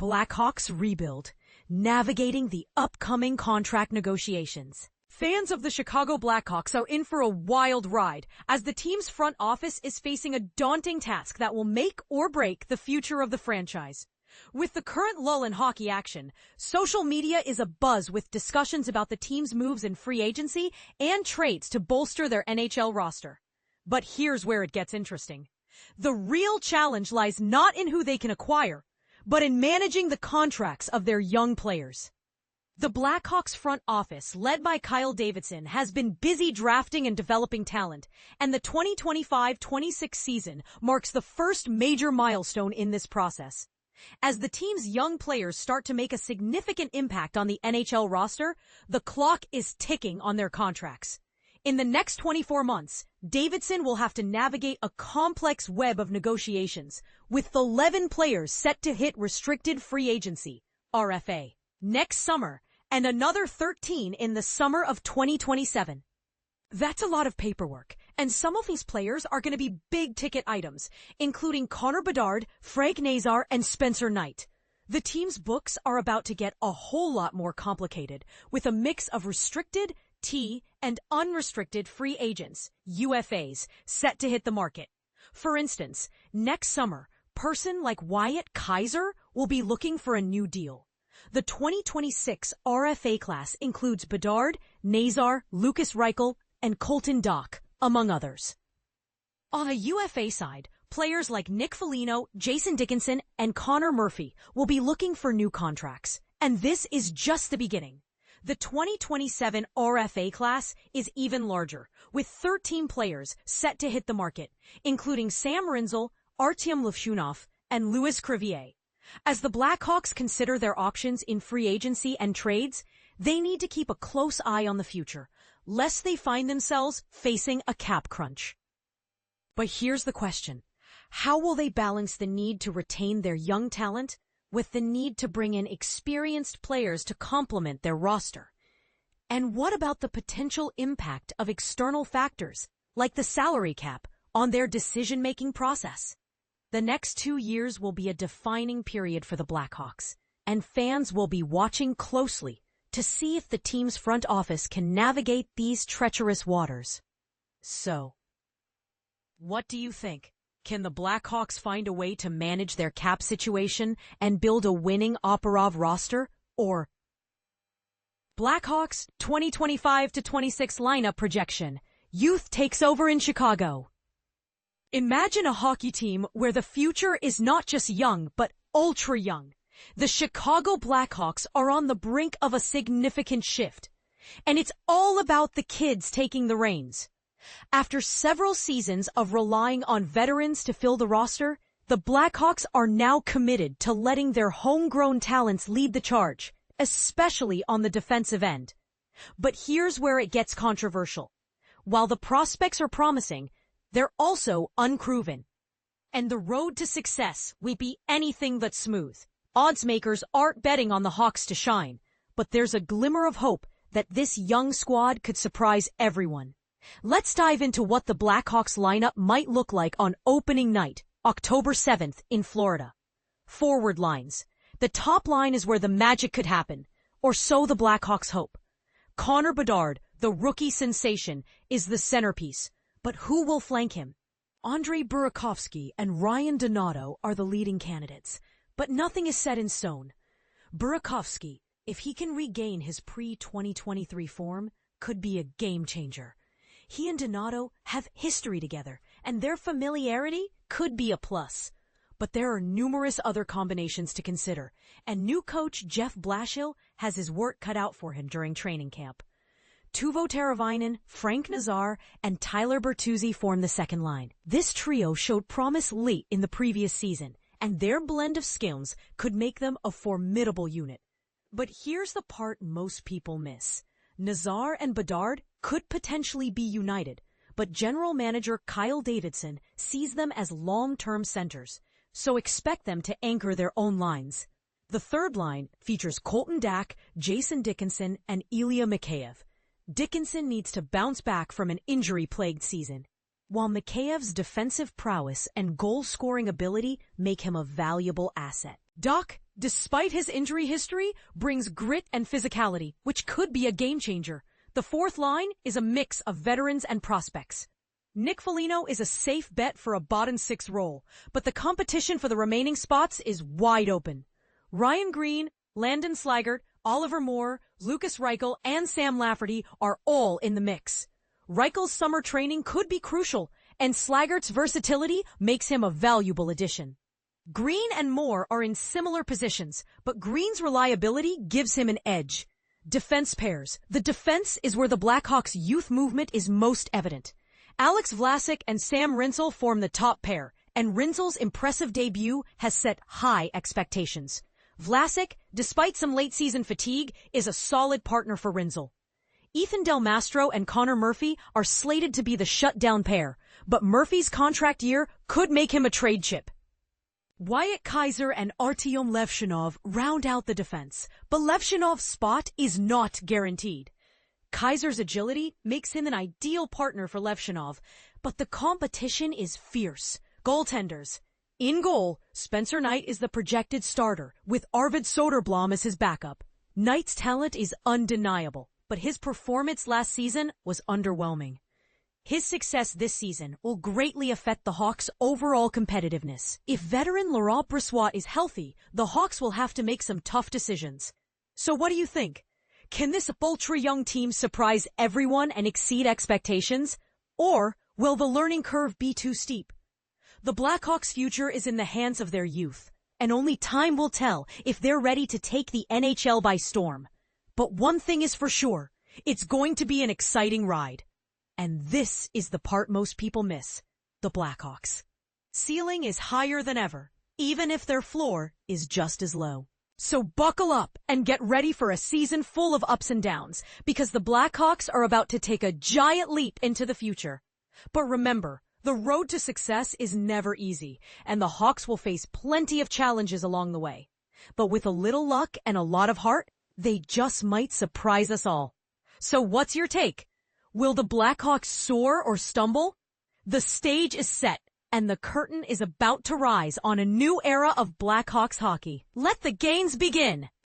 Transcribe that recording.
Blackhawks rebuild, navigating the upcoming contract negotiations. Fans of the Chicago Blackhawks are in for a wild ride as the team's front office is facing a daunting task that will make or break the future of the franchise. With the current lull in hockey action, social media is abuzz with discussions about the team's moves in free agency and trades to bolster their NHL roster. But here's where it gets interesting. The real challenge lies not in who they can acquire, but in managing the contracts of their young players. The Blackhawks front office, led by Kyle Davidson, has been busy drafting and developing talent, and the 2025-26 season marks the first major milestone in this process. As the team's young players start to make a significant impact on the NHL roster, the clock is ticking on their contracts. In the next 24 months, Davidson will have to navigate a complex web of negotiations, with 11 players set to hit restricted free agency, RFA, next summer, and another 13 in the summer of 2027. That's a lot of paperwork, and some of these players are going to be big-ticket items, including Connor Bedard, Frank Nazar, and Spencer Knight. The team's books are about to get a whole lot more complicated, with a mix of restricted, T, and unrestricted free agents, UFAs, set to hit the market. For instance, next summer, person like Wyatt Kaiser will be looking for a new deal. The 2026 RFA class includes Bedard, Nazar, Lucas Reichel, and Colton Dach, among others. On the UFA side, players like Nick Foligno, Jason Dickinson, and Connor Murphy will be looking for new contracts. And this is just the beginning. The 2027 RFA class is even larger, with 13 players set to hit the market, including Sam Rinzel, Artyom Levshunov, and Louis Crevier. As the Blackhawks consider their options in free agency and trades, they need to keep a close eye on the future, lest they find themselves facing a cap crunch. But here's the question. How will they balance the need to retain their young talent with the need to bring in experienced players to complement their roster? And what about the potential impact of external factors, like the salary cap, on their decision-making process? The next 2 years will be a defining period for the Blackhawks, and fans will be watching closely to see if the team's front office can navigate these treacherous waters. So, what do you think? Can the Blackhawks find a way to manage their cap situation and build a winning Oparov roster? Or Blackhawks 2025-26 lineup projection. Youth takes over in Chicago. Imagine a hockey team where the future is not just young, but ultra young. The Chicago Blackhawks are on the brink of a significant shift, and it's all about the kids taking the reins. After several seasons of relying on veterans to fill the roster, the Blackhawks are now committed to letting their homegrown talents lead the charge, especially on the defensive end. But here's where it gets controversial. While the prospects are promising, they're also unproven. And the road to success won't be anything but smooth. Odds makers aren't betting on the Hawks to shine, but there's a glimmer of hope that this young squad could surprise everyone. Let's dive into what the Blackhawks lineup might look like on opening night, October 7th in Florida. Forward lines. The top line is where the magic could happen, or so the Blackhawks hope. Connor Bedard, the rookie sensation, is the centerpiece, but who will flank him? Andrei Burakovsky and Ryan Donato are the leading candidates, but nothing is set in stone. Burakovsky, if he can regain his pre-2023 form, could be a game changer. He and Donato have history together, and their familiarity could be a plus. But there are numerous other combinations to consider, and new coach Jeff Blashill has his work cut out for him during training camp. Teuvo Teravainen, Frank Nazar, and Tyler Bertuzzi form the second line. This trio showed promise late in the previous season, and their blend of skills could make them a formidable unit. But here's the part most people miss. Nazar and Bedard could potentially be united, but general manager Kyle Davidson sees them as long-term centers, so expect them to anchor their own lines. The third line features Colton Dach, Jason Dickinson, and Ilya Mikheyev. Dickinson needs to bounce back from an injury-plagued season, while Mikheyev's defensive prowess and goal-scoring ability make him a valuable asset. Dach despite his injury history, brings grit and physicality, which could be a game changer. The fourth line is a mix of veterans and prospects. Nick Foligno is a safe bet for a bottom six role, but the competition for the remaining spots is wide open. Ryan Green, Landon Slaggert, Oliver Moore, Lucas Reichel, and Sam Lafferty are all in the mix. Reichel's summer training could be crucial, and Slaggert's versatility makes him a valuable addition. Green and Moore are in similar positions, but Green's reliability gives him an edge. Defense pairs. The defense is where the Blackhawks' youth movement is most evident. Alex Vlasic and Sam Rinzel form the top pair, and Rinzel's impressive debut has set high expectations. Vlasic, despite some late-season fatigue, is a solid partner for Rinzel. Ethan Del Mastro and Connor Murphy are slated to be the shutdown pair, but Murphy's contract year could make him a trade chip. Wyatt Kaiser and Artyom Levshinov round out the defense, but Levshinov's spot is not guaranteed. Kaiser's agility makes him an ideal partner for Levshinov, but the competition is fierce. Goaltenders. In goal, Spencer Knight is the projected starter, with Arvid Soderblom as his backup. Knight's talent is undeniable, but his performance last season was underwhelming. His success this season will greatly affect the Hawks' overall competitiveness. If veteran Laurent Brossoit is healthy, the Hawks will have to make some tough decisions. So what do you think? Can this ultra-young team surprise everyone and exceed expectations? Or will the learning curve be too steep? The Blackhawks' future is in the hands of their youth, and only time will tell if they're ready to take the NHL by storm. But one thing is for sure, it's going to be an exciting ride. And this is the part most people miss, the Blackhawks. Ceiling is higher than ever, even if their floor is just as low. So buckle up and get ready for a season full of ups and downs, because the Blackhawks are about to take a giant leap into the future. But remember, the road to success is never easy, and the Hawks will face plenty of challenges along the way. But with a little luck and a lot of heart, they just might surprise us all. So what's your take? Will the Blackhawks soar or stumble? The stage is set, and the curtain is about to rise on a new era of Blackhawks hockey. Let the games begin!